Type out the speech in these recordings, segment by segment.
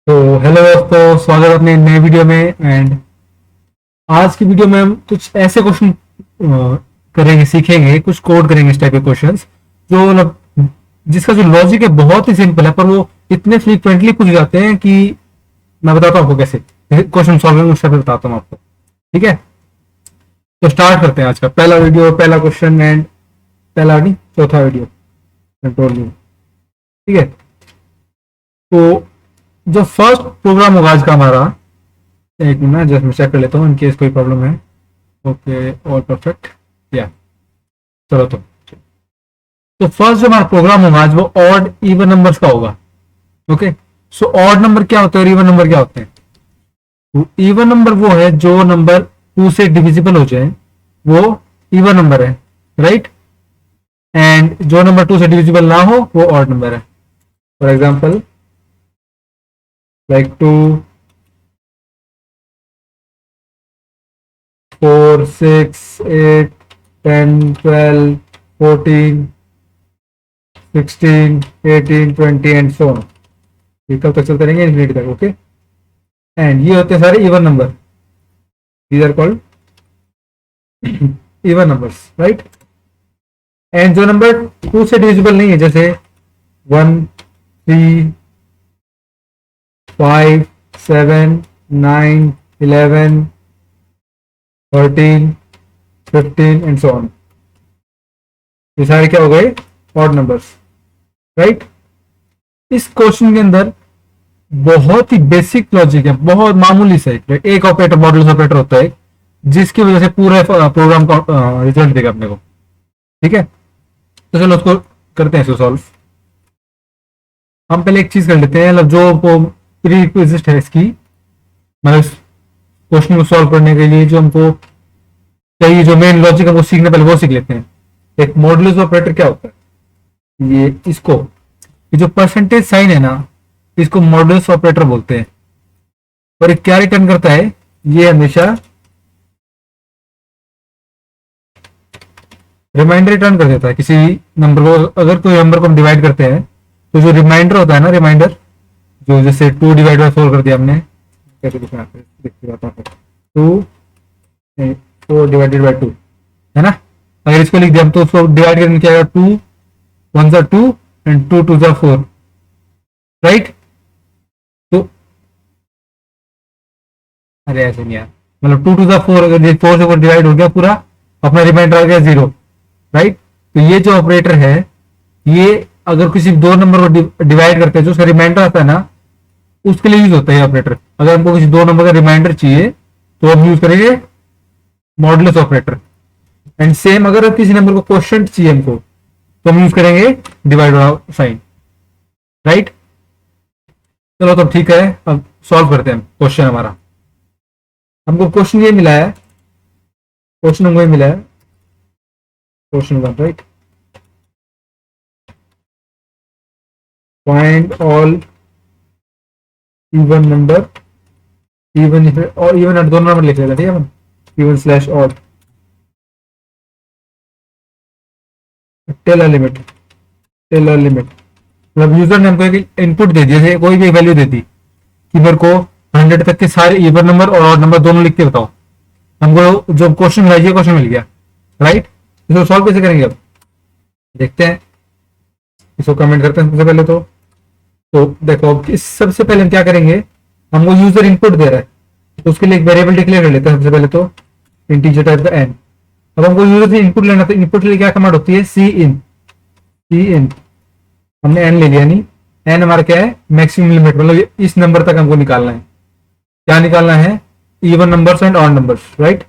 तो हेलो दोस्तों, स्वागत है अपने नए वीडियो में। एंड आज की वीडियो में हम कुछ ऐसे क्वेश्चन करेंगे, सीखेंगे, कुछ कोड करेंगे इस टाइप के क्वेश्चंस जो मतलब जिसका जो लॉजिक है बहुत ही सिंपल है, पर वो इतने फ्रीक्वेंटली पूछ जाते हैं कि मैं बताता हूँ आपको कैसे क्वेश्चन सॉल्विंग उस टाइप बताता हूँ आपको। ठीक है, तो स्टार्ट करते हैं आज का पहला वीडियो, पहला क्वेश्चन। एंड पहला नहीं, चौथा वीडियो, कंट्रोल नहीं। ठीक है, तो जो फर्स्ट प्रोग्राम होगा आज का हमारा, एक मिनट जस्ट मैं चेक कर लेता हूँ इन केस कोई प्रॉब्लम है। Okay, all perfect. या चलो, तो फर्स्ट जो हमारा प्रोग्राम होगा आज वो ऑड इवन नंबर्स का होगा। ओके, सो ऑड नंबर क्या होते हैं और इवन नंबर क्या होते हैं? तो इवन नंबर वो है जो नंबर 2 से डिविजिबल हो जाए, वो इवन नंबर है, राइट। एंड जो नंबर 2 से डिविजिबल ना हो वो ऑड नंबर है। For example like 2, 4, 6, 8, 10, 12, 14, 16, 18, 20 and so on. ये कब तक चलते रहेंगे? इन्फिनिटी तक। ओके, एंड ये होते हैं सारे even number, these are called even numbers, right. And जो नंबर 2 से डिविजिबल नहीं है, जैसे 1, 3, 5, 7, 9, 11, 13, 15 एंड सो ऑन, ये सारे क्या हो गए? Odd numbers, right. इस क्वेश्चन के अंदर बहुत ही बेसिक लॉजिक है, बहुत मामूली सा एक ऑपरेटर, मॉडुलस ऑपरेटर होता है जिसकी वजह से पूरे प्रोग्राम का रिजल्ट देगा अपने को। ठीक है, तो चलो उसको करते हैं, इसको सॉल्व। हम पहले एक चीज कर लेते हैं, मतलब जो प्री रिक्विजिट है इसकी, मतलब इस क्वेश्चन को सॉल्व करने के लिए जो हमको चाहिए, जो मेन लॉजिक हमको सीखने, पहले वो सीख लेते हैं। एक मॉडुलस ऑपरेटर क्या होता है? ये इसको, ये जो परसेंटेज साइन है ना, इसको मॉडुलस ऑपरेटर बोलते हैं। और ये क्या रिटर्न करता है? ये हमेशा रिमाइंडर रिटर्न कर देता है किसी नंबर को। अगर कोई नंबर को हम डिवाइड करते हैं तो जो रिमाइंडर होता है ना, रिमाइंडर जो जैसे 2 डिवाइड बाय 4 कर दिया हमने, कैसे लिखना है? 2 4 डिवाइडेड बाय 2 है ना। अगर इसको लिख दिया हम तो उसको डिवाइड करने क्या आएगा? 2 1 जा 2 एंड 2 2 जा 4, राइट। तो अरे ऐसे नहीं यार, मतलब 2 2 जा 4, अगर 4 से 4 डिवाइड हो गया पूरा, अपना रिमाइंडर आ गया 0, राइट। तो ये जो ऑपरेटर है, ये अगर किसी दो नंबर को डिवाइड करते हैं, जो उसका रिमाइंडर आता है ना, उसके लिए यूज होता है ऑपरेटर। अगर हमको किसी दो नंबर का रिमाइंडर चाहिए तो हम यूज करेंगे मॉडुलस ऑपरेटर। एंड सेम अगर किसी नंबर को क्वोशिएंट चाहिए हमको, तो हम यूज करेंगे डिवाइड वाला साइन, राइट। चलो तो ठीक है, अब सॉल्व करते हैं क्वेश्चन हमारा। हमको क्वेश्चन ये मिला है, क्वेश्चन हमको ये मिला है, question 1, right. Find all even number, even और इवन और दोनों नंबर लिख लेते हैं, ठीक है। Even slash odd, tailor limit, tailor limit मतलब यूजर ने हमको एक इनपुट दे दिया, जैसे कोई भी वैल्यू देती कि मेरे को 100 तक के सारे इवन नंबर और ऑड नंबर दोनों लिख के बताओ। हमको जो क्वेश्चन मिला, ये क्वेश्चन मिल गया, राइट। इसको सॉल्व कैसे करेंगे अब देखते हैं। इसको कमेंट करते हैं सबसे पहले तो देखो, अब इस सबसे पहले हम क्या करेंगे, हमको यूजर इनपुट दे रहा है तो उसके लिए एक वेरिएबल डिक्लेयर कर लेते हैं सबसे पहले, तो इंटीजर टाइप का एन। अब हमको यूजर से इनपुट लेना, तो इनपुट के लिए क्या कमांड होती है? सी इन, सी इन। हमने एन ले लिया, नहीं एन हमारा क्या है? मैक्सिमम लिमिट, मतलब इस नंबर तक हमको निकालना है। क्या निकालना है? Even numbers and odd numbers, right.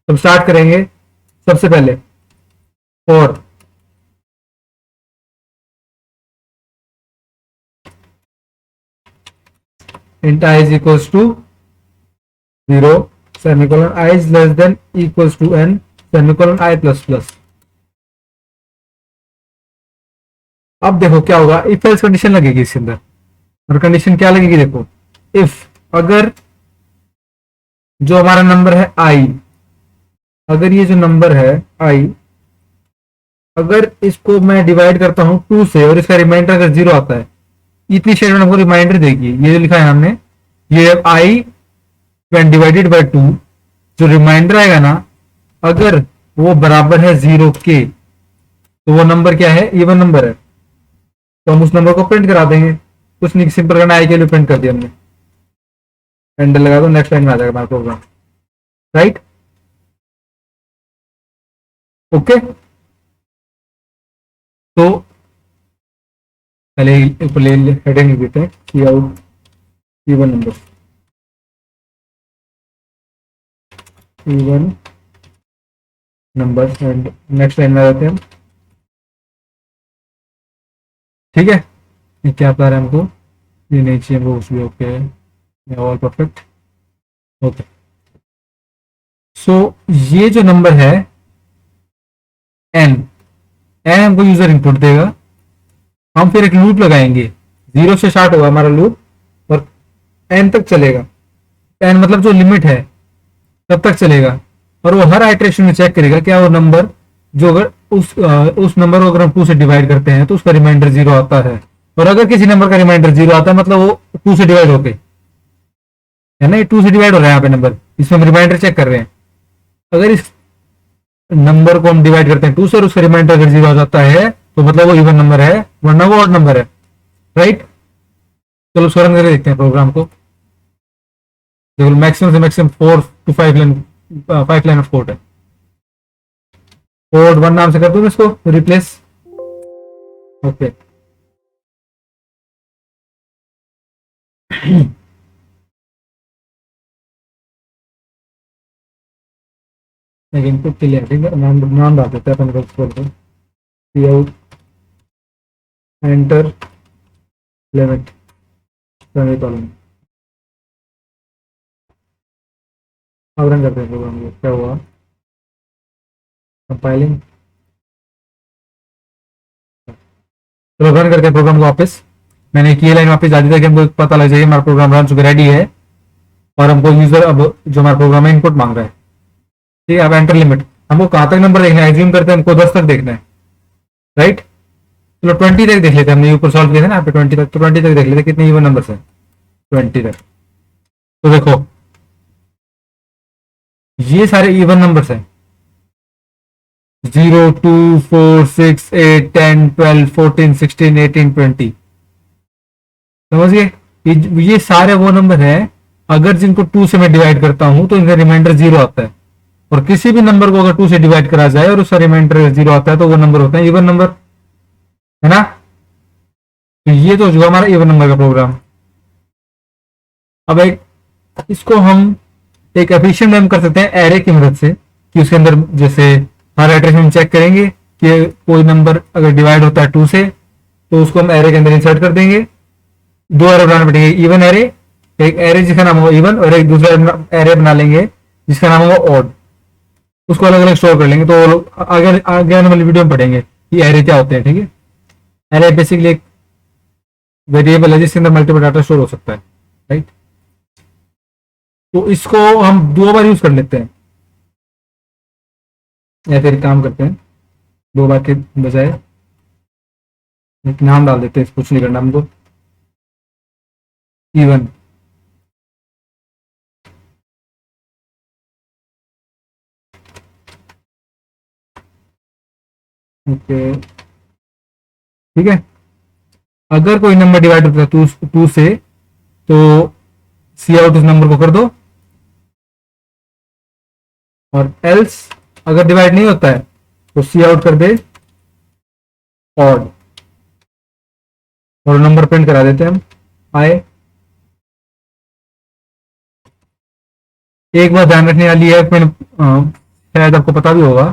तो स्टार्ट करेंगे सबसे पहले, और int I is equals to 0 semicolon I is less than equals to n semicolon I plus plus। अब देखो क्या होगा, इफ एल्स कंडीशन लगेगी इसके अंदर। और कंडीशन क्या लगेगी? देखो, इफ अगर जो हमारा नंबर है i, अगर ये जो नंबर है i, अगर इसको मैं डिवाइड करता हूं 2 से और इसका रिमाइंडर अगर 0 आता है, इतनी स्टेटमेंट हमको रिमाइंडर देगी। ये जो लिखा है हमने, ये आई व्हेन डिवाइडेड बाय 2, जो रिमाइंडर आएगा ना, अगर वो बराबर है 0 के, तो वो नंबर क्या है, इवन नंबर है, तो हम उस नंबर को प्रिंट करा देंगे। कुछ नहीं, सिंपल करना, आई के लिए प्रिंट कर दिया हमने, एंटर लगा दो, नेक्स्ट लाइन में आ जाएगा हमारा प्रोग्राम। Right, okay. तो पहले हेडिंग लिख देते हैं, cout even number, even number, and next line में आ जाते हैं हम। ठीक है, ये क्या बता रहा है हमको, ये नहीं चाहिए हमको, उसमें ओके है, ऑल परफेक्ट, ओके। सो ये जो नंबर है एन, एन हमको यूजर इनपुट देगा, हम फिर एक लूप लगाएंगे, 0 से स्टार्ट होगा हमारा लूप और एन तक चलेगा। एन मतलब जो लिमिट है तब तक चलेगा, और वो हर आइट्रेशन में चेक करेगा क्या वो नंबर, जो अगर उस नंबर को अगर हम 2 से डिवाइड करते हैं तो उसका रिमाइंडर 0 आता है, और अगर किसी नंबर का रिमाइंडर 0 आता है मतलब वो 2 से डिवाइड होके, है ना, ये 2 से डिवाइड हो रहा है यहाँ पे नंबर, इसमें हम रिमाइंडर चेक कर रहे हैं। अगर इस नंबर को हम डिवाइड करते हैं 2 से और उसका रिमाइंडर अगर 0 आ जाता है तो मतलब वो इवन नंबर है, वरना वो ऑड नंबर है। राइट, चलो उसको रन करके देखते हैं प्रोग्राम को। देखो मैक्सिमम से maximum 4 to 5 line, 5 line of code है। कोड 1 नाम से कर दूं इसको रिप्लेस, ओके। इनपुट के लिए नाम नाम डाल देते हैं अपन को, सी आउट एंटर लिमिट सेमीकोलन। अब रन करते हैं प्रोग्राम को, क्या हुआ, कंपाइलिंग। चलो रन करते हैं प्रोग्राम को वापस। मैंने एक ये लाइन वापस डाल दी था कि हमको पता लग जाए हमारा प्रोग्राम रन चुका, रेडी है, और हमको यूजर अब जो हमारा प्रोग्राम है इनपुट मांग रहा है। ठीक है, अब एंटर लिमिट, हमको कहां तक नंबर देखना है, एज्यूम करते हैं हमको 10 तक देखना है। राइट, चलो 20 तक देख लेते हैं, हमने ऊपर सॉल्व किया था ना यहाँ पे 20 तक, तो 20 तक देख लेते हैं कितने इवन नंबर है 20 तक। तो देखो ये सारे इवन नंबर्स हैं, 0 2 4 6 8 10 12 14 16 18 20, समझ गए। ये सारे वो नंबर हैं, अगर जिनको 2 से मैं डिवाइड करता हूं तो इनका रिमाइंडर 0 आता है, और किसी भी नंबर को अगर 2 से डिवाइड करा जाए और उसका रिमाइंडर 0 आता है तो वो नंबर होता है इवन नंबर, है ना। तो ये तो जो हमारा इवन नंबर का प्रोग्राम। अब एक इसको हम एक एफिशिएंट में कर सकते हैं एरे की मदद से, कि उसके अंदर जैसे हर एड्रेस में चेक करेंगे कि कोई नंबर अगर डिवाइड होता है 2 से तो उसको हम एरे के अंदर इंसर्ट कर देंगे। 2 एरे बनाने पड़ेंगे, इवन एरे, एक एरे जिसका नाम होगा इवन, और एक दूसरा एरे बना लेंगे जिसका नाम होगा ऑड, उसको अलग अलग स्टोर कर लेंगे। तो आगे आगे आने वाली वीडियो में पढ़ेंगे कि एरे क्या होते हैं। ठीक है, एरे बेसिकली एक वेरिएबल है जिसके अंदर मल्टीपल डाटा स्टोर हो सकता है। राइट, तो इसको हम 2 बार यूज कर लेते हैं, या फिर काम करते हैं 2 बार के बजाय एक नाम डाल देते हैं, कुछ नहीं करना हमको, इवन। ओके, ठीक है। अगर कोई नंबर डिवाइड होता है 2 से तो सी आउट उस नंबर को कर दो, और एल्स अगर डिवाइड नहीं होता है तो सी आउट कर दे ऑड, और नंबर प्रिंट करा देते हैं हम आए। एक बात ध्यान रखने वाली है, मैंने शायद आपको पता भी होगा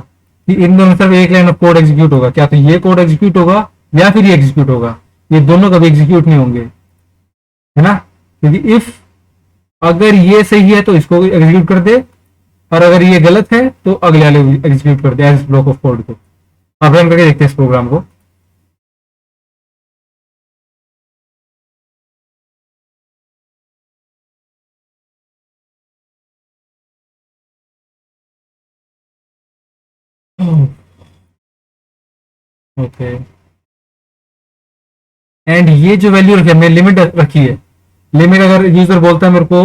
कि इन दोनों में सिर्फ एक लाइन ऑफ कोड एग्जीक्यूट होगा, क्या तो ये कोड एग्जीक्यूट होगा या फिर ये एग्जीक्यूट होगा, ये दोनों कभी एग्जीक्यूट नहीं होंगे, है ना। क्योंकि इफ अगर ये सही है तो इसको एग्जीक्यूट कर दे, और अगर ये गलत है तो अगले वाले एग्जीक्यूट कर दे इस ब्लॉक ऑफ कोड को। आप रन करके देखते हैं इस प्रोग्राम को। ओके, एंड ये जो वैल्यू रखी है हमने लिमिट रखी है, लिमिट अगर यूजर बोलता है मेरे को,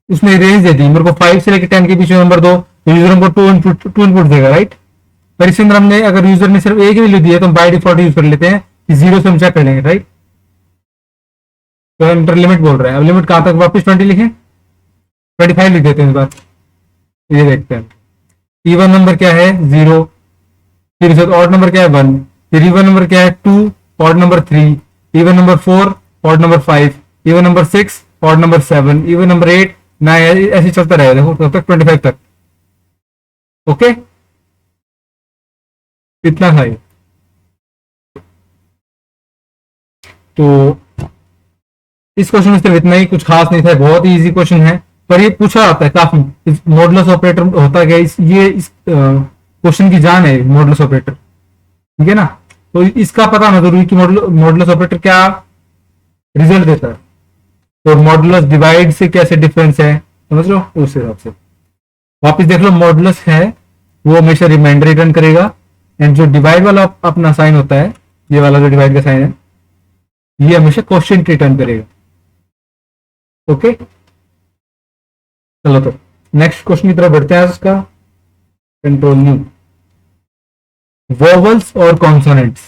उसने रेंज दे दी मेरे को 5 से लेकर 10 के बीच में नंबर दो, तो यूजर हमको टू इनपुट देगा, राइट। पर इसके अंदर हमने अगर यूजर ने सिर्फ एक वैल्यू दी है तो हम बाय डिफॉल्ट यूज कर लेते हैं कि 0 से हम चेक कर लेंगे, राइट। तो इंटर लिमिट बोल रहा है, अब लिमिट कहां तक, वापस 20 लिखें, 25 लिख देते हैं इस बार। ये देखते हैं इवन नंबर क्या है 0, फिर ऑड नंबर क्या है 1, फिर इवन नंबर क्या है 2, odd number 3, even number 4, odd number 5, even number 6, odd number 7, even number 8, 9, ऐसे चलता रहेगा, देखो तब तक 25 तक। ओके, इतना था ये। तो इस क्वेश्चन में सिर्फ इतना ही, कुछ खास नहीं था, बहुत ही इजी क्वेश्चन है, पर ये पूछा जाता है काफी। मॉडुलस ऑपरेटर होता क्या, ये इस क्वेश्चन की जान है, मॉडुलस ऑपरेटर, ठीक है ना। तो इसका पता होना जरूरी कि मॉडुलस ऑपरेटर क्या रिजल्ट देता है, तो मॉडुलस डिवाइड से कैसे डिफरेंस है, समझ लो उस हिसाब से। वापस देख लो, मॉडुलस है वो हमेशा रिमाइंडर रिटर्न करेगा, एंड जो डिवाइड वाला अपना साइन होता है, ये वाला जो डिवाइड का साइन है, ये हमेशा क्वेश्चन रिटर्न करेगा। ओके, चलो तो नेक्स्ट क्वेश्चन की तरफ बढ़ते हैं। इसका कंट्रोल न्यू, वोवल्स और कॉन्सोनेंट्स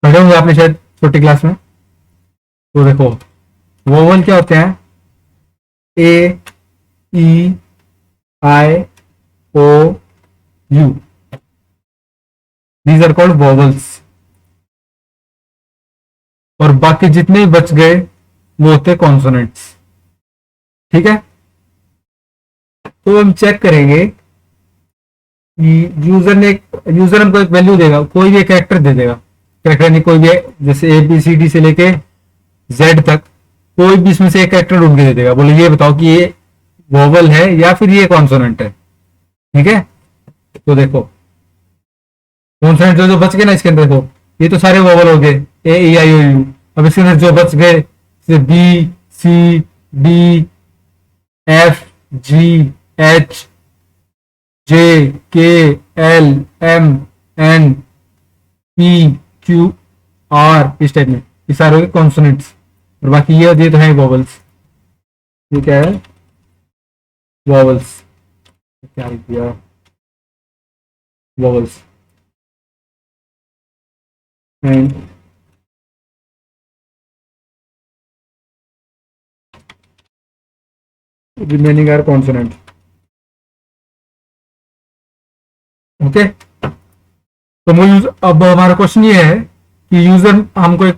पढ़े होंगे आपने शायद छोटी क्लास में। तो देखो वोवल क्या होते हैं, A, E, I, O, U, these are called vowels. और बाकी जितने बच गए वो होते कॉन्सोनेंट्स, ठीक है। तो हम चेक करेंगे कि यूजर हमको एक वैल्यू देगा, कोई भी एक कैरेक्टर दे देगा, कैरेक्टर यानी कोई भी, जैसे ए बी सी डी से लेके जेड तक, कोई भी इसमें से एक कैरेक्टर ढूंढ के दे देगा, बोले ये बताओ कि ये वोवल है या फिर ये कॉन्सोनेंट है, ठीक है। तो देखो कॉन्सोनेंट जो जो बच गए ना इसके अंदर, देखो ये तो सारे वोवल हो गए, ए ई आई ओ यू। अब इसके अंदर जो बच गए, जैसे B, C, D, F, G, H, J, K, L, M, N, P, Q, R, इस टाइप में ये सारे हो गए कॉन्सोनेंट्स। और बाकी ये तो है वोवल्स। ये क्या है, वोवल्स, क्या किया, vowels. And remaining are consonant. Okay, तो अब हमारा क्वेश्चन ये है कि यूजर हमको एक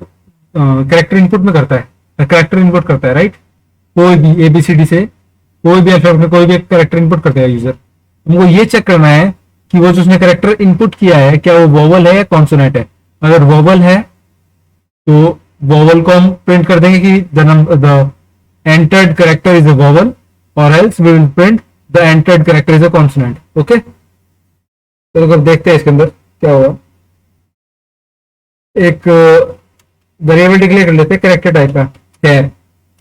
कैरेक्टर इनपुट में करता है, कैरेक्टर इनपुट करता है, राइट। कोई भी एबीसीडी से कोई भी अल्फाबेट में कोई भी एक कैरेक्टर इनपुट करता है यूजर। हमको ये चेक करना है कि वो जो उसने कैरेक्टर इनपुट किया है क्या वो वोवल है या कॉन्सोनेंट है। अगर वोवल है तो वोवल को हम प्रिंट कर देंगे कि the entered character is a vowel, और else we will print the entered character is a consonant. Okay, तो अगर देखते हैं इसके अंदर क्या होगा, एक वेरिएबल डिक्लेयर कर लेते हैं कैरेक्टर टाइप का, कैर,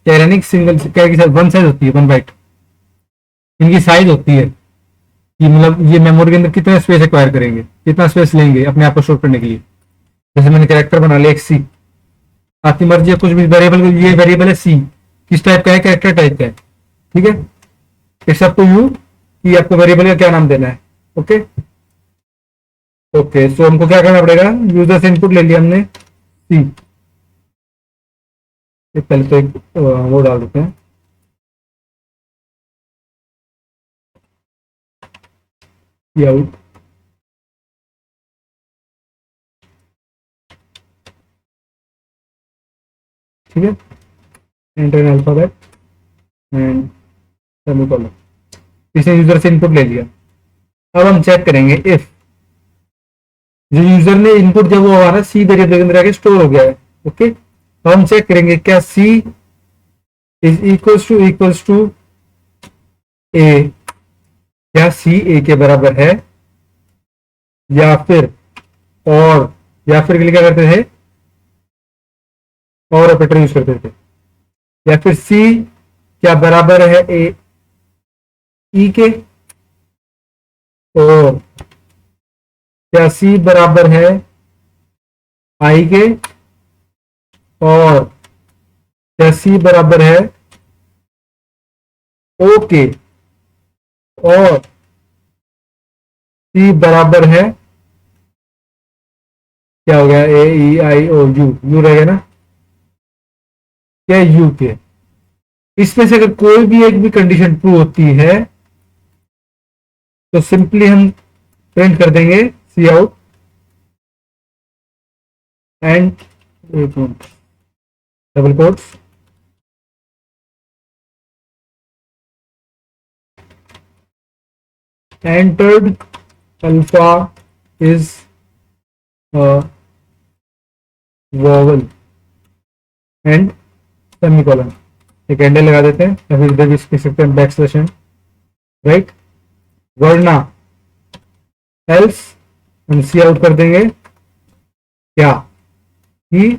कैर यानी सिंगल कैर की साइज 1 साइज होती है, 1 बाइट इनकी साइज होती है, कि मतलब ये मेमोरी के अंदर कितना स्पेस एक्वायर करेंगे, कितना स्पेस लेंगे अपने आप को स्टोर करने के लिए। जैसे मैंने कैरेक्टर बना लिया एक सी, आपकी मर्जी है कुछ भी वेरिएबल, ये वेरिएबल है सी, किस टाइप का है, कैरेक्टर टाइप का है, ठीक है। इट्स अप टू यू कि आपको वेरिएबल का क्या नाम देना है। ओके ओके, सो हमको क्या करना पड़ेगा, यूजर से इनपुट ले लिया हमने सी, पहले तो एक वो डाल देते हैं, आउट, ठीक है, enter an alphabet and semicolon. इसने यूजर से इनपुट ले लिया। अब हम चेक करेंगे इफ जो यूजर ने इनपुट दिया वो हमारा सी वेरिएबल के अंदर आके स्टोर हो गया है। ओके, तो हम चेक करेंगे क्या सी इज इक्वल्स टू ए, क्या सी ए के बराबर है, या फिर और, या फिर के लिए क्या करते थे, और ऑपरेटर यूज करते थे, या फिर सी क्या बराबर है ए ई के, और क्या सी बराबर है आई के, और क्या सी बराबर है ओके और सी बराबर है, क्या हो गया, ए E I O you, you रहेगा ना, क्या यू के, इसमें से अगर कोई भी एक भी कंडीशन ट्रू होती है तो सिंपली हम प्रिंट कर देंगे cout and double quotes entered alpha is a vowel and semicolon, एक एंडल लगा देते हैं या फिर इधर भी लिख सकते हैं बैक स्लैश, राइट, वरना एल्स हम सी आउट कर देंगे क्या कि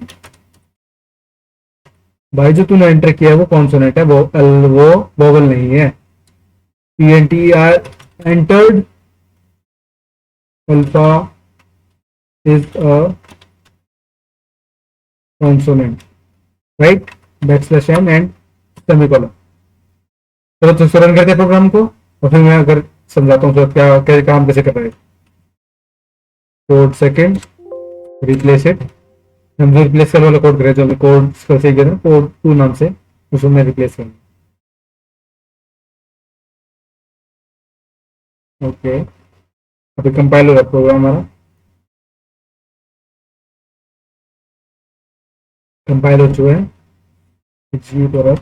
भाई जो तूने एंटर किया है वो कॉन्सोनेंट है, वो वोवल नहीं है, P N T R entered alpha is a consonant, right, backslash n and semicolon। चलो तो रन करते हैं प्रोग्राम को और फिर मैं अगर समझाता हूँ तो क्या क्या काम कैसे कर रहे हैं। कोड सेकेंड रिप्लेस इट, हम जो रिप्लेस करने वाला कोड करें, जो हमें कोड से किया था कोड 2 नाम से, उसको मैं रिप्लेस करूँगा। ओके, अभी कंपाइल हो रहा है प्रोग्राम हमारा, कंपाइल हो चुका है, एग्जीक्यूट हो रहा है।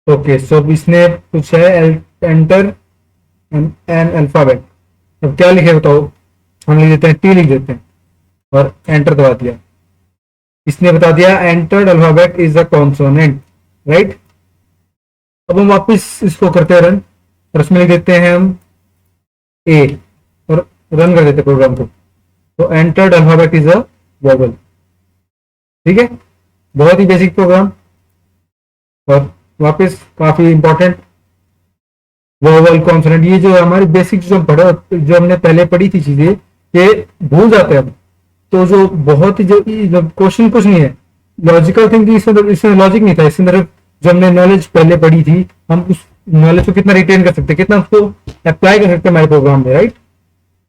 ओके सो इसने पूछा है एंटर एन अल्फाबेट, अब क्या लिखे बताओ, हम लिख देते हैं टी लिख देते हैं और एंटर दबा दिया, इसने बता दिया entered alphabet is a consonant, right. अब हम वापस इसको करते हैं रन और उसमें लिख देते हैं हम ए और रन कर देते हैं प्रोग्राम को, तो entered alphabet is a vowel, ठीक है, बहुत ही बेसिक प्रोग्राम। और वापस काफी इंपॉर्टेंट वोवल कॉन्सोनेंट, ये जो हमारी बेसिक जो हम पढ़ा, जो हमने पहले पढ़ी थी चीजें, ये भूल जाते हैं हम, तो जो बहुत ही जो क्वेश्चन कुछ नहीं है, लॉजिकल थिंकिंग इसमें लॉजिक नहीं था, इसके अंदर जो हमने नॉलेज पहले पढ़ी थी, हम उस नॉलेज को कितना रिटेन कर सकते हैं, कितना उसको अप्लाई कर सकते हैं हमारे प्रोग्राम में, राइट।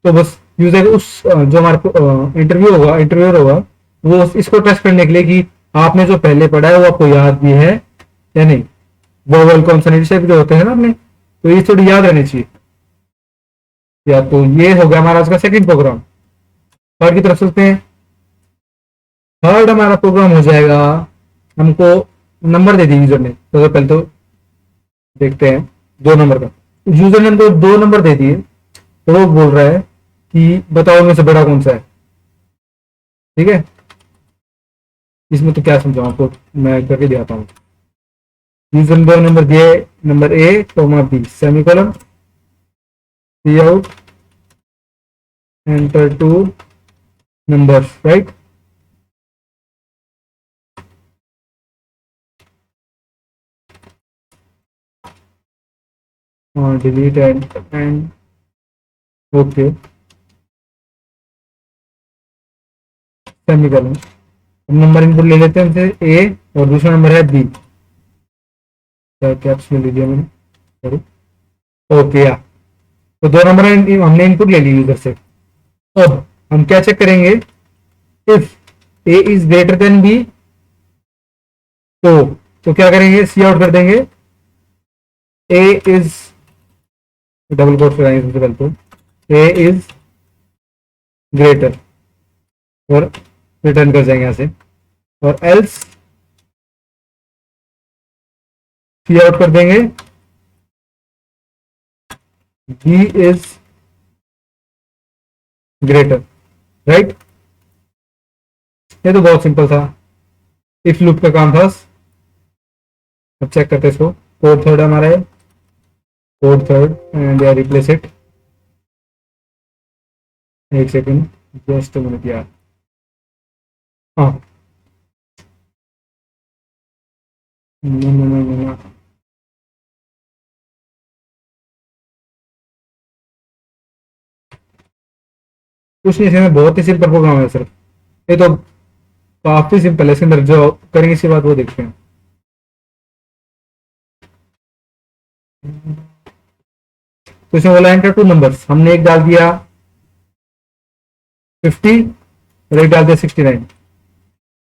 तो बस यूजर उस जो हमारा इंटरव्यूअर होगा वो इसको टेस्ट करने के लिए कि आपने जो पहले पढ़ा है वो आपको याद भी है या नहीं, वोवल कॉन्सोनेंट जो होते हैं ना अपने, तो ये थोड़ी याद रहनी चाहिए। या तो ये हो गया हमारा आज का सेकंड प्रोग्राम। थर्ड की तरफ चलते हैं। थर्ड हमारा प्रोग्राम हो जाएगा, हमको नंबर दे दी यूजर ने, तो पहले तो देखते हैं 2 नंबर का, यूजर ने हमको 2 नंबर दे दिए, तो वो बोल रहा है कि बताओ में से बड़ा कौन सा है, ठीक है। इसमें तो क्या समझाऊं आपको, मैं करके दिखाता हूँ। यूजर ने 2 नंबर दिए, number A comma B semicolon, cout enter 2 numbers, right. और delete and okay semicolon. Number input ले लेते हैं हमसे ए और दूसरा नंबर है बी, कैप्स में ले लिया मैंने, सॉरी, ओके या, तो 2 नंबर हमने इनपुट ले ली यूजर से। अब हम क्या चेक करेंगे, if A is greater than B, तो क्या करेंगे, सी आउट कर देंगे ए इज, डबल कोट लगाएंगे सबसे पहले, तो ए इज ग्रेटर और रिटर्न कर जाएंगे यहां से, और एल्स सी आउट कर देंगे बी इज ग्रेटर, राइट। ये तो बहुत सिंपल था, इफ लूप का काम था। अब चेक करते हैं इसको, कोड थर्ड हमारा है, code third and replace it, एक सेकेंड जस्ट मिनट यार, हाँ कुछ नहीं, इसमें बहुत ही सिंपल प्रोग्राम है सर। ये तो काफी सिंपल है, इसके अंदर जो करेंगे इसी बात वो देखते हैं। तो इसमें बोला एंटर टू नंबर्स, हमने एक डाल दिया 50 और एक डाल दिया 69।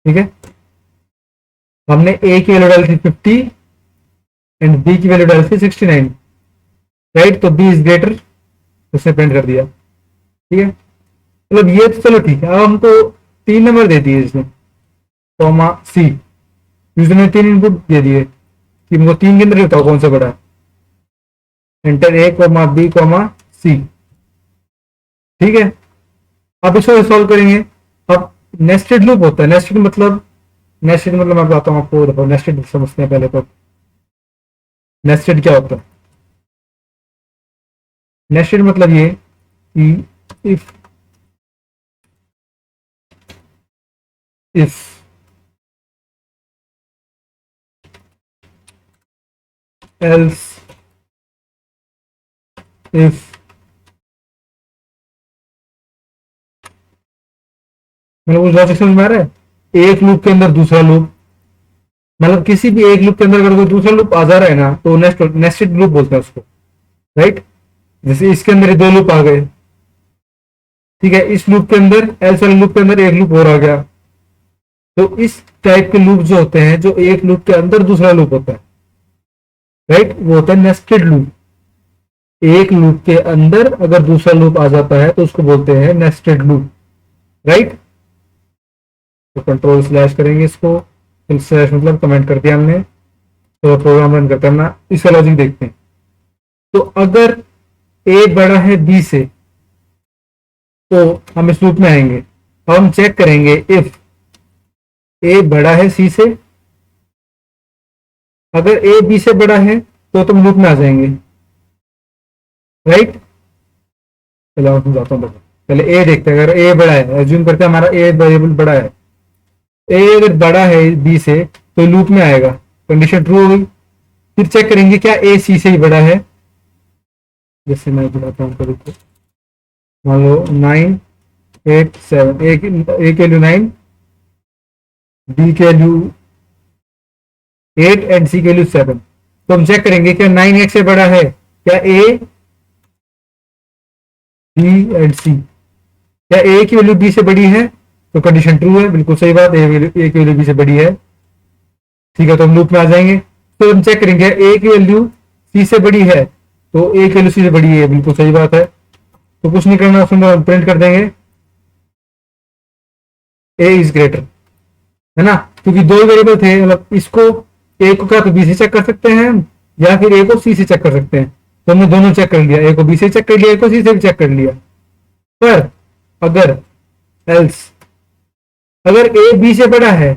ठीक है, हमने ए की वैल्यू डाली थी 50 एंड बी की वैल्यू डाली थी 69, राइट। तो बी इज ग्रेटर, उसने प्रिंट कर दिया। ठीक है, मतलब ये तो चलो ठीक है। अब हमको 3 नंबर दे दिए इसने, कॉमा सी। यूजर ने 3 इनपुट दे दिए कि हमको 3 के अंदर बताओ कौन सा बड़ा है। Enter a comma B comma सी। ठीक है, अब इसको सॉल्व करेंगे। अब नेस्टेड लूप होता है। नेस्टेड मतलब मैं बताता हूँ आपको, देखो नेस्टेड समझते हैं पहले। तो नेस्टेड क्या होता है? नेस्टेड मतलब ये कि इफ else if मतलब उस लॉजिक समझ में आ रहा है? एक लूप के अंदर दूसरा लूप, मतलब किसी भी एक लूप के अंदर अगर कोई दूसरा लूप आ जा रहा है ना, तो नेस्टेड लूप बोलते हैं उसको, राइट। जैसे इसके अंदर 2 लूप आ गए, ठीक है, इस लूप के अंदर एल्स वाले लूप के अंदर एक लूप और आ गया। तो इस टाइप के लूप जो होते हैं, जो एक लूप के अंदर दूसरा लूप होता है, राइट, वो होता है नेस्टेड लूप। एक लूप के अंदर अगर दूसरा लूप आ जाता है तो उसको बोलते हैं नेस्टेड लूप, राइट। तो कंट्रोल स्लैश करेंगे इसको, स्लैश मतलब कमेंट कर दिया हमने। तो प्रोग्राम रन करते हैं ना, इसका लॉजिक देखते हैं। तो अगर ए बड़ा है बी से, तो हम इस लूप में आएंगे। अब हम चेक करेंगे इफ ए बड़ा है सी से। अगर ए बी से बड़ा है तो तुम लूप में आ जाएंगे, राइट। चलो मैं समझाता हूँ। पहले ए देखते हैं, अगर ए बड़ा है, एज्यूम करते हैं हमारा ए वेरिएबल बड़ा है। ए अगर बड़ा है बी से तो लूप में आएगा, कंडीशन ट्रू हो गई। फिर चेक करेंगे क्या ए सी से ही बड़ा है। जैसे मैं बताता हूँ कभी, तो मान लो 9 8 7, ए की वैल्यू 9, बी की वैल्यू 8 एंड सी की वैल्यू 7। तो हम चेक करेंगे क्या 9 8 से बड़ा है, क्या ए बी एंड सी। क्या ए की वैल्यू बी से बड़ी है? तो कंडीशन ट्रू है, बिल्कुल सही बात, ए की वैल्यू बी से बड़ी है। ठीक है, तो हम लूप में आ जाएंगे। तो हम चेक करेंगे ए की वैल्यू सी से बड़ी है, तो ए की वैल्यू सी से बड़ी है, बिल्कुल सही बात है। तो कुछ नहीं करना, उसमें प्रिंट कर देंगे ए इज ग्रेटर, है ना। क्योंकि 2 वेरिएबल थे, मतलब इसको ए को क्या तो बी से चेक कर सकते हैं हम, या फिर ए को सी से चेक कर सकते हैं। तो हमने दोनों चेक कर लिया, ए को बी से चेक कर लिया, ए को सी से भी चेक कर लिया। पर अगर एल्स अगर ए बी से बड़ा है,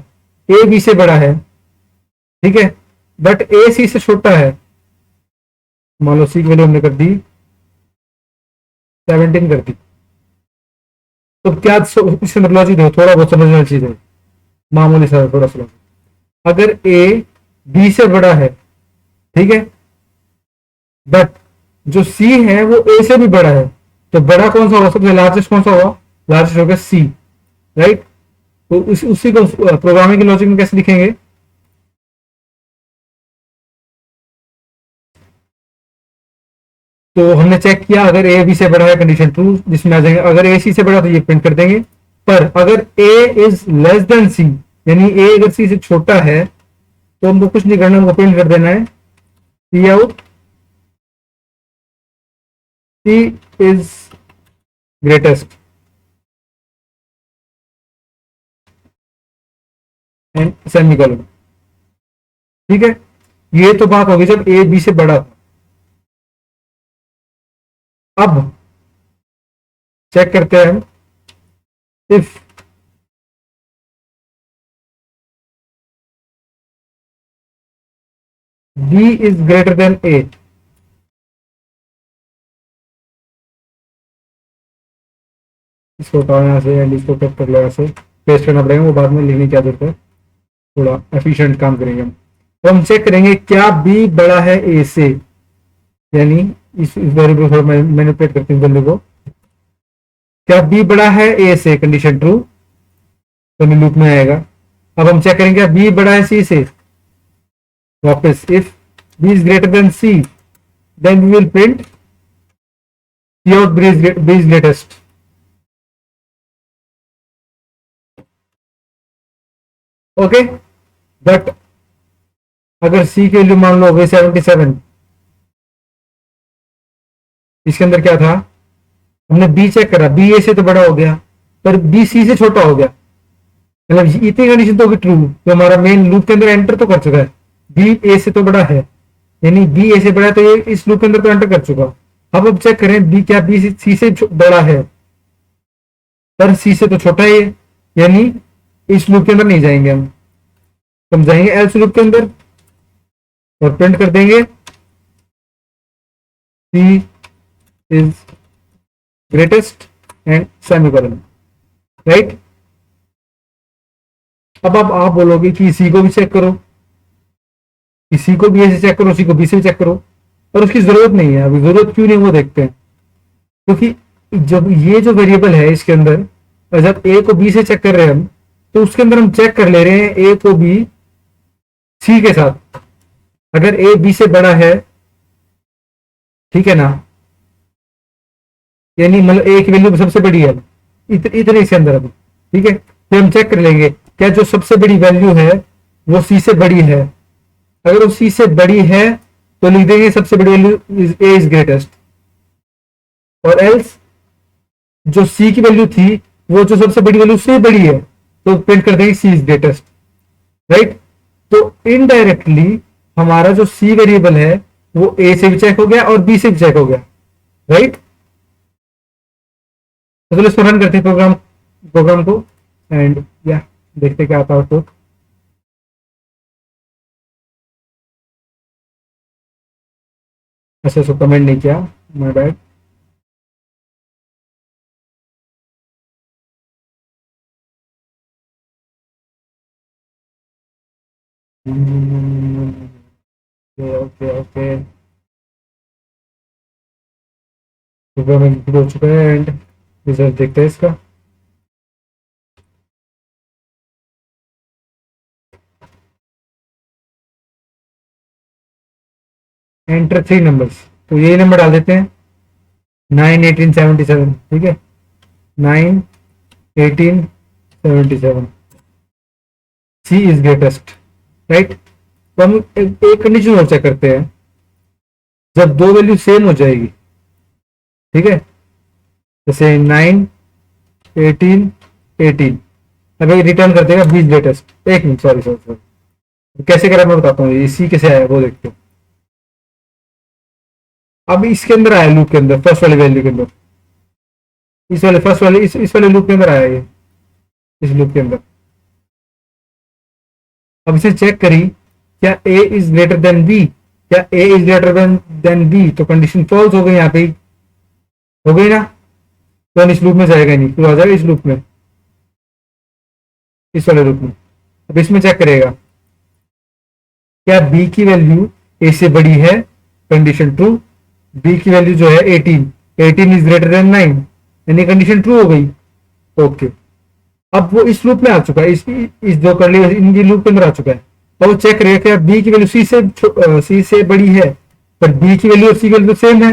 ए बी से बड़ा है, ठीक है, बट ए सी से छोटा है, मान लो सी की वैल्यू हमने कर दी 17 कर दी। तो क्या इससे लॉजिक देखो, थोड़ा बहुत समझने वाली चीज है, मामूली सा थोड़ा सा। अगर ए बी से बड़ा है, ठीक है, बट जो सी है वो ए से भी बड़ा है, तो बड़ा कौन सा होगा, सबसे लार्जेस्ट कौन सा होगा? लार्जेस्ट होगा सी, राइट। तो उसी को प्रोग्रामिंग के लॉजिक में कैसे लिखेंगे? तो हमने चेक किया, अगर ए बी से बड़ा है कंडीशन ट्रू, जिसमें आ जाएंगे। अगर ए सी से बड़ा तो ये प्रिंट कर देंगे। पर अगर ए इज लेस देन सी, यानी ए अगर सी से छोटा है, तो हमको कुछ नहीं करना, हमको प्रिंट कर देना है cout C is greatest and semicolon. ठीक है, ये तो बात होगी जब ए बी से बड़ा हो। अब चेक करते हैं हम, if B is greater than A. इसको उठाओ यहाँ से एंड इसको कट कर लो, ऐसे पेस्ट करना पड़ेगा, वो बाद में लिखने की आदत है, थोड़ा एफिशिएंट काम करेंगे हम। तो हम चेक करेंगे क्या बी बड़ा है ए से, यानी इस वेरिएबल को मैनिपुलेट करते हैं वैल्यू को। क्या बी बड़ा है ए से, कंडीशन ट्रू, तो लूप में आएगा। अब हम चेक करेंगे बी बड़ा है सी से, वापस if B is greater than C then we will print C out B is greatest. Okay, but अगर सी की वैल्यू मान लो हो गई 77, इसके अंदर क्या था, हमने बी चेक करा, बी ए से तो बड़ा हो गया पर बी सी से छोटा हो गया, मतलब इतनी कंडीशन तो होगी ट्रू, तो हमारा मेन लूप के अंदर एंटर तो कर चुका है, बी ए से तो बड़ा है, यानी बी ए से बड़ा है तो ये इस लूप के अंदर तो एंटर कर चुका। अब चेक करें बी क्या बी सी से बड़ा है, पर सी से तो छोटा है ये, यानी इस लूप के अंदर नहीं जाएंगे हम जाएंगे एल्स लूप के अंदर और प्रिंट कर देंगे C is greatest and semicolon, right. अब आप बोलोगे कि सी को भी चेक करो, सी को बी से चेक करो, सी को बी से भी चेक करो, पर उसकी जरूरत नहीं है। अभी जरूरत क्यों नहीं वो देखते हैं, क्योंकि जब ये जो वेरिएबल है इसके अंदर, जब ए को बी से चेक कर रहे हैं हम, तो उसके अंदर हम चेक कर ले रहे हैं ए को बी सी के साथ। अगर ए बी से बड़ा है, ठीक है ना, यानी मतलब ए की वैल्यू सबसे बड़ी है इतने इसके अंदर अभी, ठीक है, फिर हम चेक कर लेंगे क्या जो सबसे बड़ी वैल्यू है वो सी से बड़ी है। अगर वो सी से बड़ी है तो लिख देंगे सबसे बड़ी वैल्यू ए इज ग्रेटेस्ट, और एल्स जो सी की वैल्यू थी वो जो सबसे बड़ी वैल्यू से बड़ी है तो प्रिंट कर देंगे सी इज ग्रेटेस्ट, राइट। तो इनडायरेक्टली हमारा जो सी वेरिएबल है वो ए से भी चेक हो गया और बी से भी चेक हो गया, राइट। तो चलो इसको रन करते हैं प्रोग्राम को एंड या देखते क्या आता है आउटपुट। अच्छा इसको कमेंट नहीं किया, my bad. Okay okay okay, program execute हो चुका है एंड रिजल्ट देखते हैं इसका। एंटर 3 नंबर्स, तो यही नंबर डाल देते हैं 9 18 77, ठीक है, 9 18 77, सी इज ग्रेटेस्ट, राइट। तो हम एक कंडीशन और चेक करते हैं, जब दो वैल्यू सेम हो जाएगी, ठीक है, जैसे 9 18 18, अब रिटर्न कर देगा बी ग्रेटेस्ट। एक मिनट, सॉरी सॉरी सॉरी, कैसे करा मैं बताता हूँ, ये सी कैसे आया वो देखते हैं। अब इसके अंदर आया लूप के अंदर, फर्स्ट वाली वैल्यू के अंदर, इस वाले फर्स्ट वाले इस वाले लूप के अंदर आया ये, इस लूप के अंदर। अब इसे चेक करी, क्या ए इज ग्रेटर देन बी, क्या ए इज ग्रेटर देन बी, तो कंडीशन फॉल्स हो गई, यहाँ पे हो गई ना, तो इस लूप में जाएगा नहीं, तो आ जाएगा इस लूप में, इस वाले लूप में। अब इसमें चेक करेगा क्या बी की वैल्यू ए से बड़ी है, कंडीशन ट्रू, बी की वैल्यू जो है 18, 18 इज ग्रेटर देन 9, यानी कंडीशन ट्रू हो गई, ओके। अब वो इस लूप में आ चुका है, इस दो कर ली इनकी लूप के अंदर आ चुका है, तो वो चेक करेगा क्या बी की वैल्यू सी से बड़ी है, पर बी की वैल्यू और सी की वैल्यू सेम है,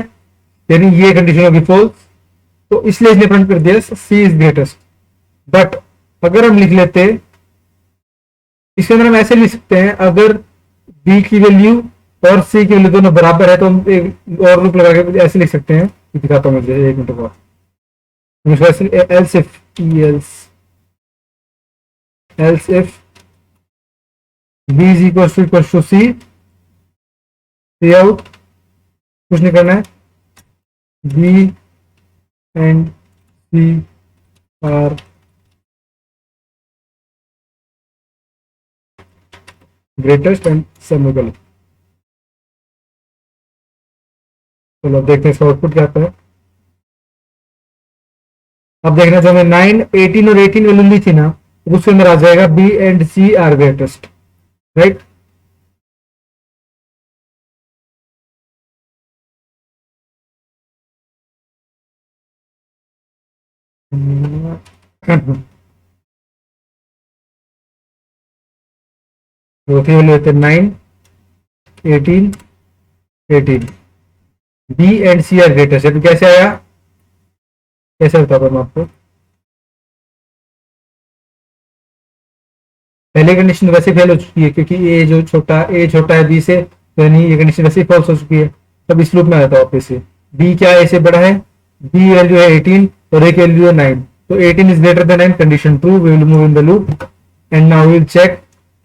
यानी ये कंडीशन होगी फॉल्स, तो इसलिए इसने प्रिंट कर दिया सी इज ग्रेटेस्ट। बट अगर हम लिख लेते, इसके अंदर हम ऐसे लिख सकते हैं, अगर बी की वैल्यू और सी की वैल्यू दोनों बराबर है तो हम एक और लूप लगा के ऐसे लिख सकते हैं, दिखाता हूँ मुझे एक मिनट बाद। Else if else if b is equals to c, C out कुछ नहीं करना है, b and c are greatest and semicolon. चलो अब देखते हैं इसका आउटपुट क्या आता है। अब देखना जो हमें 9 18 और 18 वैल्यू ली थी ना, उसके अंदर आ जाएगा B and C are greatest, right. चौथी वैल्यू होते 9, 18, 18। B and C are greatest है, तो कैसे आया, कैसे बताता हूँ मैं आपको। पहले कंडीशन वैसे फेल हो चुकी है क्योंकि ए छोटा है बी से, तो यानी ये कंडीशन वैसे फॉल्स हो चुकी है। तब इस लूप में आता है वापस से, बी क्या है, ए से बड़ा है, बी वैल्यू है 18 और ए की वैल्यू है 9, तो 18 is greater than 9, condition true, we will move in the loop and now will check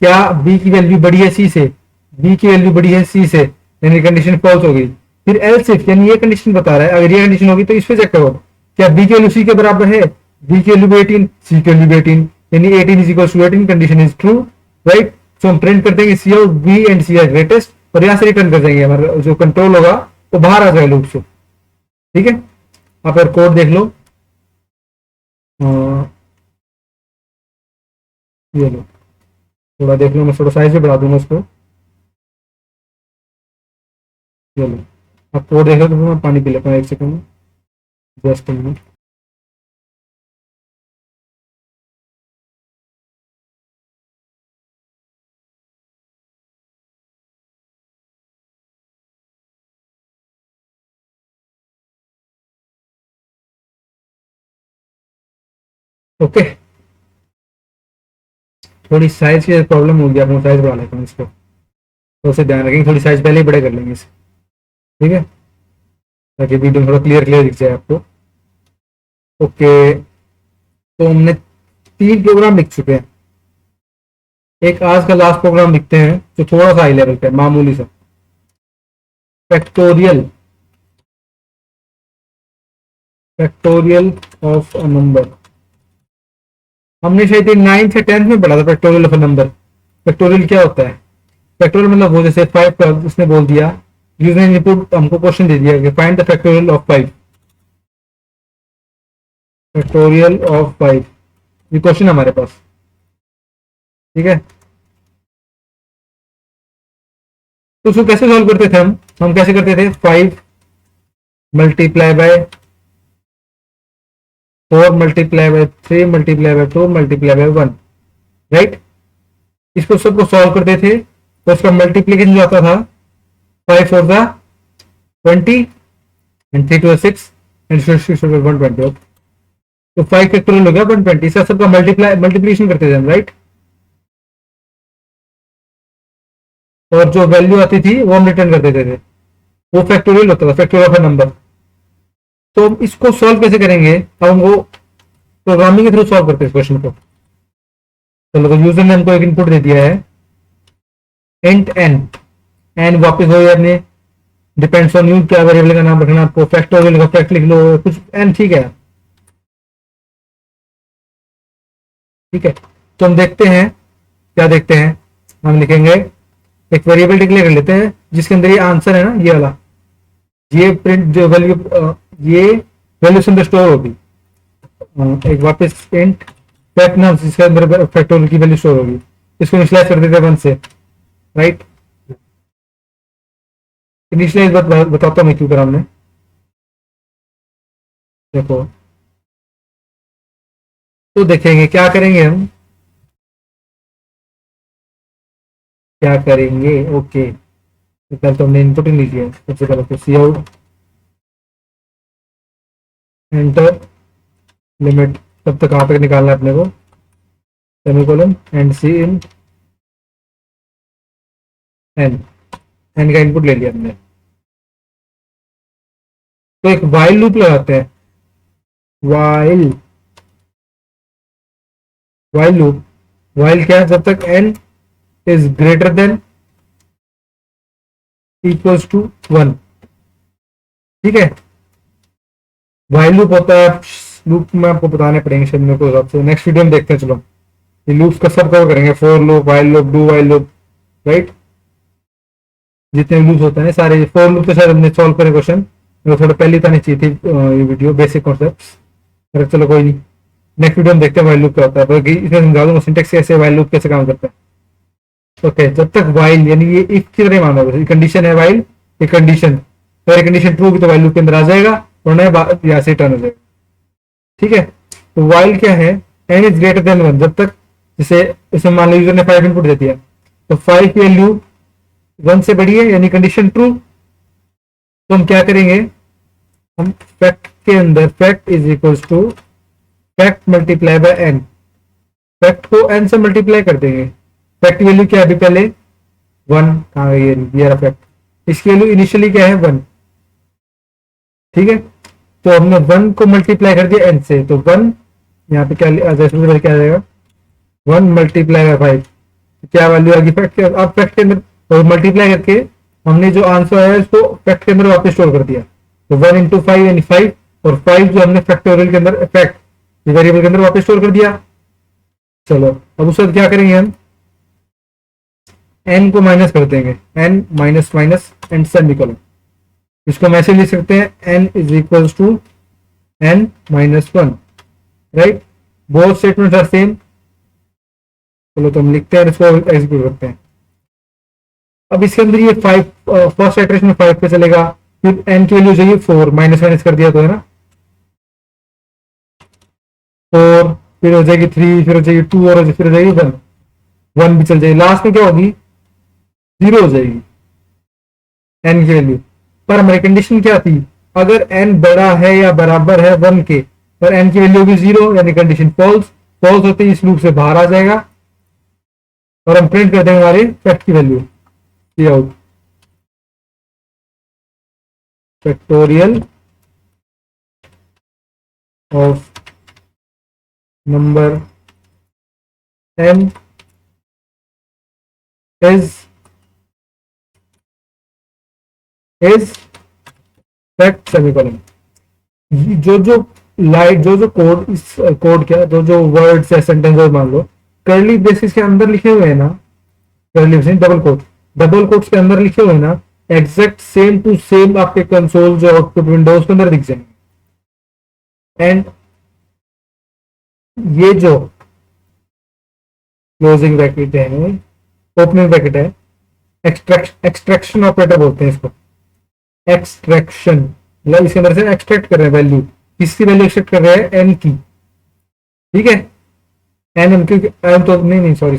क्या बी की वैल्यू बड़ी है सी से, बी की वैल्यू बड़ी है सी से, यानी कंडीशन फॉल्स हो गई। फिर एल्स इफ, यानी ये कंडीशन बता रहा है, अगर ये कंडीशन होगी तो इस पे चेक करो क्या बी की वैल्यू सी के बराबर है, बी की वैल्यू 18, सी की वैल्यू 18, यानी 18 is equal to 18, condition is true, right. So हम प्रिंट कर देंगे सी out B and C are greatest, और यहां से रिटर्न कर देंगे, हमारा जो कंट्रोल होगा वो बाहर आ जाएगा लूप से। ठीक है, आप अगर कोड देख लो, ये लो, थोड़ा देख लो, मैं थोड़ा साइज भी बढ़ा दूंगा उसको, ये लो, आप कोड देख लो, तो मैं पानी पी लेता हूँ 1 सेकंड में, जस्ट a minute। ओके, थोड़ी साइज की प्रॉब्लम हो गया, अपना साइज बढ़ा लेता हूँ इसको, तो उसे ध्यान रखेंगे, थोड़ी साइज पहले ही बड़े कर लेंगे इसे। ठीक है, ताकि वीडियो थोड़ा क्लियर क्लियर दिख जाए आपको। ओके, तो हमने 3 प्रोग्राम लिख चुके हैं, एक आज का लास्ट प्रोग्राम लिखते हैं जो थोड़ा सा हाई लेवल का है, मामूली सा, factorial, factorial of a number. हमने शायद 9th या 10th में पढ़ा था factorial of a number. Factorial क्या होता है, फैक्टोरियल मतलब वो जैसे 5 का उसने बोल दिया, यूजर ने इनपुट हमको क्वेश्चन दे दिया कि find the factorial of 5, factorial of 5, ये क्वेश्चन हमारे पास। ठीक है, तो उसको कैसे सॉल्व करते थे हम कैसे करते थे, 5 multiply by 4 multiply by 3 multiply by 2 multiply by 1, right. इसको सबको सॉल्व करते थे, तो उसका मल्टीप्लीकेशन जो आता था 5 4 सा 20 एंड 3 2 6 एंड 6 120, तो 5 फैक्टोरियल हो गया 120, इसका सबका मल्टीप्लीकेशन करते थे हम, राइट। और जो वैल्यू आती थी वो हम रिटर्न कर देते थे, वो फैक्टोरियल होता था, फैक्टोरियल ऑफ अ नंबर। तो हम इसको सॉल्व कैसे करेंगे, अब हम वो प्रोग्रामिंग के थ्रू सॉल्व करते हैं इस क्वेश्चन को। चलो, तो यूजर ने हमको एक इनपुट दे दिया है इंट एन, एन वापस हो गया अपने, डिपेंड्स ऑन यू क्या वेरिएबल का नाम रखना आपको, फैक्टोरियल का फैक्ट लिख लो, कुछ एन, ठीक है। ठीक है, तो हम देखते हैं क्या देखते हैं, हम लिखेंगे एक वेरिएबल डिक्लेयर कर लेते हैं जिसके अंदर ये आंसर है ना, ये वाला, ये प्रिंट जो वैल्यू, ये वैल्यू से अंदर स्टोर होगी, एक वापस इंट फैक्ट नाम जिसके अंदर फैक्टोरियल की वैल्यू स्टोर होगी, इसको इनिशियलाइज कर देते हैं 1 से, राइट। इनिशियलाइज बताता हूँ मैं क्यों करा हमने, देखो, तो देखेंगे क्या करेंगे हम, क्या करेंगे, ओके, तो पहले तो हमने इनपुट ही नहीं दिया, सबसे पहले तो सी आउट एंटर लिमिट, तब तक कहाँ तक निकालना है अपने को, semicolon and C in N, N का इनपुट ले लिया हमने। तो एक वाइल लूप लगाते हैं, वाइल, वाइल लूप, वाइल क्या है, जब तक N is greater than equals to 1। ठीक है, वाइल लूप होता है, लूप में आपको बताने पड़ेंगे शायद मेरे को हिसाब से, नेक्स्ट वीडियो में देखते हैं। चलो, ये लूप्स का सब कवर करेंगे, for loop, while loop, do while loop, right, जितने लूप्स होते हैं सारे। फॉर लूप तो शायद हमने सॉल्व करे क्वेश्चन, मेरे को थोड़ा पहले तो नहीं चाहिए थी ये वीडियो, बेसिक कॉन्सेप्ट, चलो कोई नहीं, नेक्स्ट वीडियो में देखते हैं वाइल लूप क्या होता है, बाकी इसमें समझा दूंगा सिंटेक्स कैसे, वाइल लूप कैसे काम करता है। ओके, जब तक वाइल, यानी ये इफ की तरह मानो, कंडीशन है वाइल, ये कंडीशन, अगर कंडीशन ट्रू होगी तो वाइल लूप के अंदर आ जाएगा, वरना यहाँ से टर्न हो जाएगा। ठीक है, तो वाइल क्या है, n इज ग्रेटर देन 1, जब तक, जैसे इसमें मान लो यूजर ने 5 इनपुट दे दिया, तो 5 वैल्यू 1 से बड़ी है यानी कंडीशन ट्रू, तो हम क्या करेंगे, हम फैक्ट के अंदर fact is equal to fact multiply by N, fact को एन से मल्टीप्लाई कर देंगे। फैक्ट वैल्यू क्या है अभी पहले 1, कहाँ गई ये रहा फैक्ट, इसकी वैल्यू इनिशियली क्या है 1, ठीक है। तो हमने 1 को मल्टीप्लाई कर दिया एन से, तो 1 यहाँ पे क्या क्या आ जाएगा 1 मल्टीप्लाई बाय 5, क्या वैल्यू आ गई फैक्ट के, अब फैक्ट के अंदर मल्टीप्लाई करके हमने जो आंसर आया उसको फैक्ट के अंदर वापस स्टोर कर दिया, तो 1 इंटू 5 यानी 5, और 5 जो हमने फैक्टोरियल के अंदर फैक्ट वेरिएबल के अंदर वापस स्टोर कर दिया। चलो अब उसके बाद क्या करेंगे, हम n को माइनस कर देंगे, n minus minus and semicolon, इसको हम ऐसे लिख सकते हैं n is equal to n minus 1, right, both statements are same. चलो तो हम लिखते हैं, इसको एग्जीक्यूट करते हैं। अब इसके अंदर ये 5 फर्स्ट इटरेशन में 5 पे चलेगा, फिर n की वैल्यू चाहिए 4, माइनस माइनस कर दिया तो है ना 4, फिर हो जाएगी 3, फिर हो जाएगी 2, और फिर हो जाएगी 1, 1 भी चल जाएगी, लास्ट में क्या होगी 0 हो जाएगी n की वैल्यू। पर हमारी कंडीशन क्या थी, अगर n बड़ा है या बराबर है 1 के, पर n की वैल्यू होगी 0 यानी कंडीशन फॉल्स, फॉल्स होते ही इस लूप से बाहर आ जाएगा और हम प्रिंट कर देंगे हमारे फैक्ट की value, out factorial of number n is fact semicolon. जो लाइट जो कोड, इस कोड क्या जो वर्ड्स या सेंटेंस मान लो कर्ली ब्रेसेस के अंदर लिखे हुए हैं ना, कर्ली ब्रेसेस डबल कोट्स के अंदर लिखे हुए हैं ना, एग्जैक्ट सेम टू सेम आपके कंसोल जो आउटपुट विंडोज के अंदर दिख जाएंगे। एंड ये जो क्लोजिंग ब्रैकेट है, ओपनिंग ब्रैकेट है, एक्सट्रैक्शन ऑपरेटर बोलते हैं इसको, एक्सट्रैक्शन मतलब इसके अंदर से एक्सट्रैक्ट कर रहे हैं वैल्यू, किसकी वैल्यू एक्सट्रैक्ट कर रहे हैं एन की, ठीक है, एन एम क्योंकि एन तो नहीं सॉरी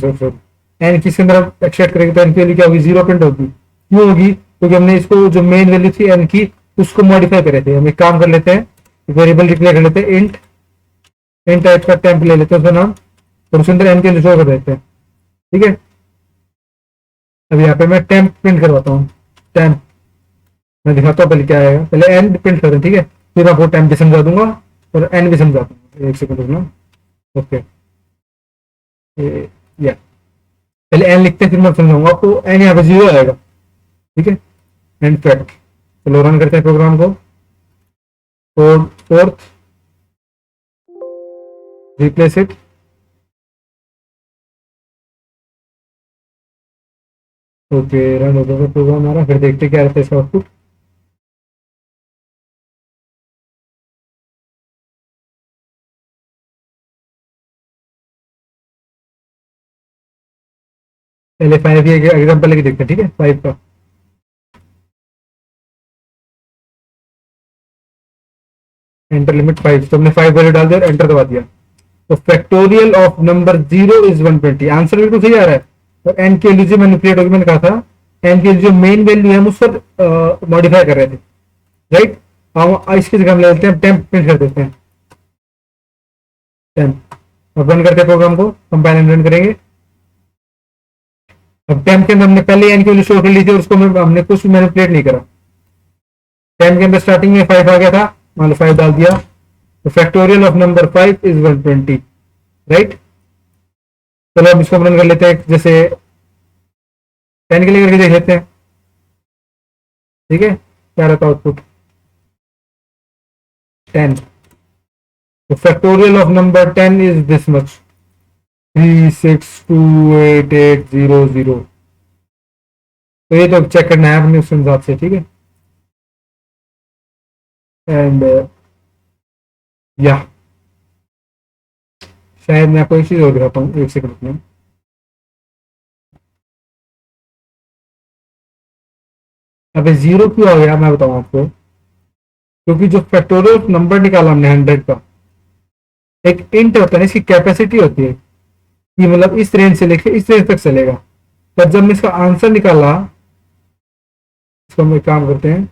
एन किसके अंदर एक्सट्रैक्ट करेंगे तो एन की वैल्यू क्या होगी 0 प्रिंट होगी, क्यों होगी, क्योंकि हमने इसको जो मेन वैल्यू थी एन की उसको मॉडिफाई करे थे। हम एक काम कर लेते हैं, वेरिएबल डिक्लेयर कर लेते हैं, इंट टाइप का टेम्प ले लेते हैं उसका नाम, और उसके अंदर एन के शो कर देते हैं, ठीक है। अब यहाँ पे मैं टेम्प प्रिंट करवाता हूँ, टेम्प मैं दिखाता हूँ पहले क्या आएगा, पहले एन प्रिंट कर दें, ठीक है, फिर आपको टेम्प भी समझा दूंगा और एन भी समझा दूंगा, एक सेकंड रुकना, ओके या पहले एन लिखते हैं फिर मैं समझाऊंगा आपको। एन यहाँ पे 0 आएगा, ठीक है, एंड फैक्ट। चलो रन करते हैं प्रोग्राम को, code fourth replace it, okay run हो गया प्रोग्राम हमारा, फिर देखते क्या रहता है इसका आउटपुट। पहले 5 ये एग्जाम्पल लेके देखते हैं, ठीक है, 5 का एंटर लिमिट 5, तो हमने 5 वैल्यू डाल दिया और एंटर दबा दिया, तो factorial of number 0 is 120, answer बिल्कुल सही आ रहा है। और एन के वैल्यू मैनिपुलेट होगी, मैंने कहा था एन की जो मेन वैल्यू है हम उस पर मॉडिफाई कर रहे थे, राइट। हम इसकी जगह हम ले लेते हैं टेम्प प्रिंट कर देते हैं, टेम्प। अब रन करते हैं प्रोग्राम को, कंपाइल एंड रन करेंगे। अब टेम्प के अंदर हमने पहले एन की वैल्यू शो कर ली थी और उसको हमने कुछ मैनिपुलेट नहीं करा, टेम्प के अंदर स्टार्टिंग में 5 आ गया था, मान लो 5 डाल दिया, तो factorial of number 5 is 120, right. चलो अब इसको रन कर लेते हैं, जैसे 10 के लिए करके देख लेते हैं, ठीक है, क्या रहता है आउटपुट 10, तो factorial of number 10 is this much 3628800, तो ये तो चेक करना है अपने उस हिसाब से, ठीक है। एंड या शायद मैं आपको एक चीज और दिखाता हूँ, एक सेकंड में। अबे 0 क्यों आ गया मैं बताऊँ आपको, क्योंकि जो फैक्टोरियल नंबर निकाला हमने 100 का, एक इंट होता है ना, इसकी कैपेसिटी होती है कि मतलब इस रेंज से लेके इस रेंज तक चलेगा। पर जब मैं इसका आंसर निकाला, इसको हम एक काम करते हैं,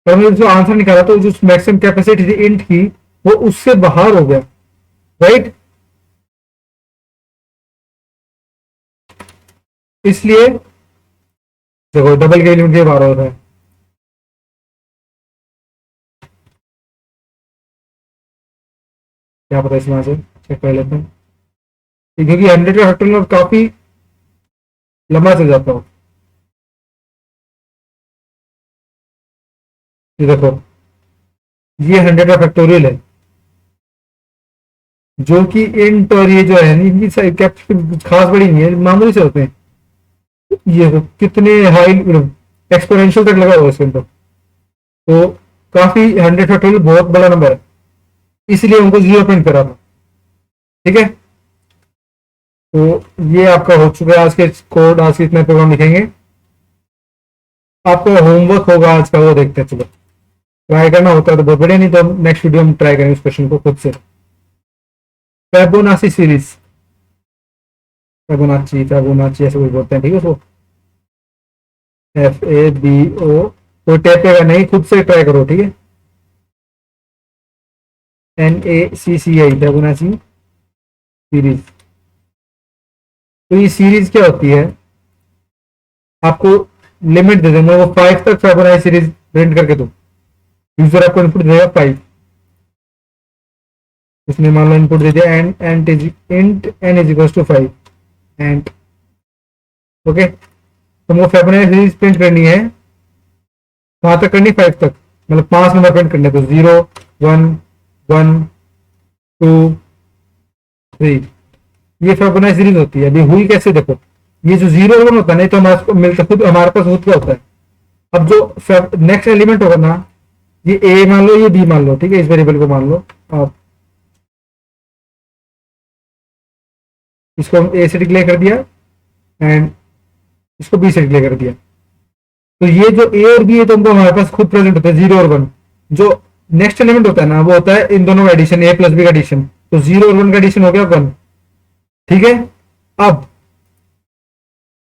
तो हमने जो आंसर निकाला तो जो मैक्सिमम कैपेसिटी थी इंट की, वो उससे बाहर हो गया, राइट। इसलिए देखो डबल के एलिमेंट के बाहर होता है। क्या पता, इसमें से चेक कर लेते हैं, क्योंकि 100 का फैक्टोरियल काफी लंबा चल जाता हो। ये देखो, ये 100 का फैक्टोरियल है, जो कि इंट और ये जो है इनकी कैपेसिटी खास बड़ी नहीं है, मामूली से होते हैं। ये देखो कितने हाई एक्सपोनेंशियल तक लगा हुआ है इसके अंदर। तो काफी 100 फैक्टोरियल बहुत बड़ा नंबर है, इसलिए उनको जीरो प्रिंट करा था। ठीक है, तो ये आपका हो चुका है आज के कोड। आज के इतने प्रोग्राम लिखेंगे। आपका होमवर्क होगा आज का, वो देखते हैं। चलो ट्राई करना होता है तो बहुत बढ़िया, नहीं तो नेक्स्ट वीडियो में ट्राई करेंगे इस क्वेश्चन को खुद से। फेबोनाची सीरीज, फेबोनाची फेबोनाची ऐसे कुछ बोलते हैं, ठीक है उसको, FABO। तो टैपेगा नहीं, खुद से ट्राई करो, ठीक है। NACCI, Fibonacci series. तो ये सीरीज क्या होती है, आपको लिमिट दे देंगे, वो 5 तक फेबोनाची सीरीज प्रिंट करके दो। यूजर आपको इनपुट देगा 5, उसने मान लो इनपुट दे दिया and and int n is equal to 5 and, okay. तुमको फेबोनाची सीरीज प्रिंट करनी है, कहाँ तक करनी, 5 तक, मतलब 5 नंबर प्रिंट करने। तो 0 1 1 2 3, ये फेबोनाची सीरीज होती है। अभी हुई कैसे, देखो ये जो 0 1 होता है नहीं तो हमारे मिलता खुद, हमारे पास खुद का होता है। अब जो नेक्स्ट एलिमेंट होगा ना, ये ए मान लो, ये बी मान लो, ठीक है, इस वेरिएबल को मान लो आप। इसको हम ए से डिक्लेयर कर दिया एंड इसको बी से डिक्लेयर कर दिया। तो ये जो ए और बी है, तो हमको हमारे पास खुद प्रेजेंट होता है 0 और 1। जो नेक्स्ट एलिमेंट होता है ना, वो होता है इन दोनों का एडिशन, ए प्लस बी का एडिशन। तो 0 और 1 का एडिशन हो गया 1, ठीक है। अब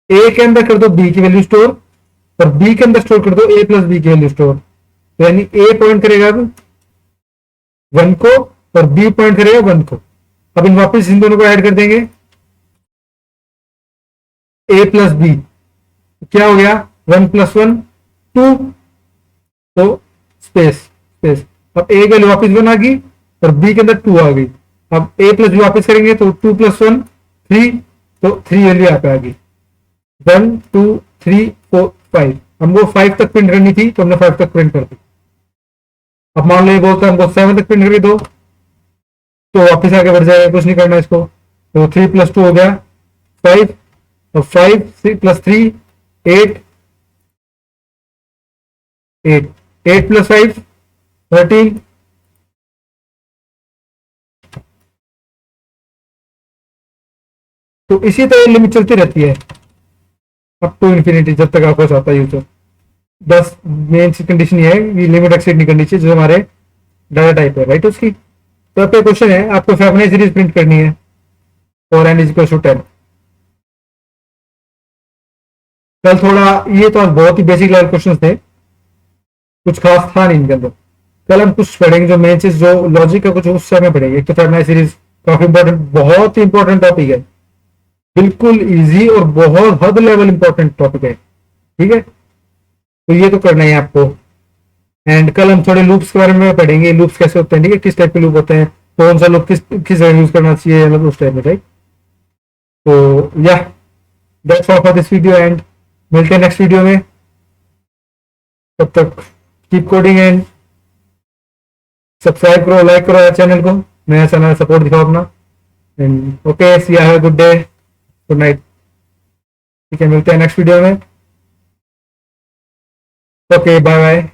ए के अंदर कर दो बी की वैल्यू स्टोर, और बी के अंदर स्टोर कर दो ए प्लस बी की वैल्यू स्टोर। तो यानी ए पॉइंट करेगा अब 1 को और बी पॉइंट करेगा 1 को। अब इन वापस इन दोनों को ऐड कर देंगे, ए प्लस बी, क्या हो गया 1 + 1 2, तो स्पेस स्पेस। अब ए की वैल्यू वापस 1 आ गई और बी के अंदर 2 आ गई। अब ए प्लस बी वापस करेंगे तो 2 + 1 3, तो 3 वैल्यू यहाँ पे आ गई। 1 2 3 4 5, हमको 5 तक प्रिंट करनी थी तो हमने 5 तक प्रिंट कर दी। अब मान लो ये बोलता है हमको 7 तक प्रिंट करके दो, तो वापस आगे बढ़ जाएगा, कुछ नहीं करना इसको। तो 3 + 2 हो गया 5, और 5 + 3 8, 8 8 + 5 13। तो इसी तरह लिमिट चलती रहती है अप टू इन्फिनिटी, जब तक आपको चाहता है यूजर। बस मेन कंडीशन ये है कि लिमिट एक्सीड नहीं करनी चाहिए जो हमारे डाटा टाइप है, राइट उसकी। तो आपका क्वेश्चन है, आपको फेबोनाची सीरीज प्रिंट करनी है और n = 10। कल थोड़ा, ये तो बहुत ही बेसिक लेवल क्वेश्चन थे, कुछ खास था नहीं इनके अंदर। कल हम कुछ पढ़ेंगे जो मेन चीज, जो लॉजिक है कुछ उस समय पढ़ेंगे। एक तो फेबोनाची सीरीज काफी इंपॉर्टेंट, बहुत ही इंपॉर्टेंट टॉपिक है, बिल्कुल इजी और बहुत हद लेवल इंपॉर्टेंट टॉपिक है, ठीक है। तो ये तो करना है आपको। एंड कल हम थोड़े लूप्स के बारे में पढ़ेंगे, लूप्स कैसे होते हैं, ठीक है, किस टाइप के लूप होते हैं, कौन सा लूप किस जगह यूज करना चाहिए, मतलब उस टाइप में, राइट। तो या that's all for this video and मिलते हैं नेक्स्ट वीडियो में। तब तक कीप कोडिंग एंड सब्सक्राइब करो, लाइक करो चैनल को, नया चैनल सपोर्ट दिखाओ अपना। And okay, see have a good day, good night. ठीक है, मिलते हैं नेक्स्ट वीडियो में। Okay, bye bye.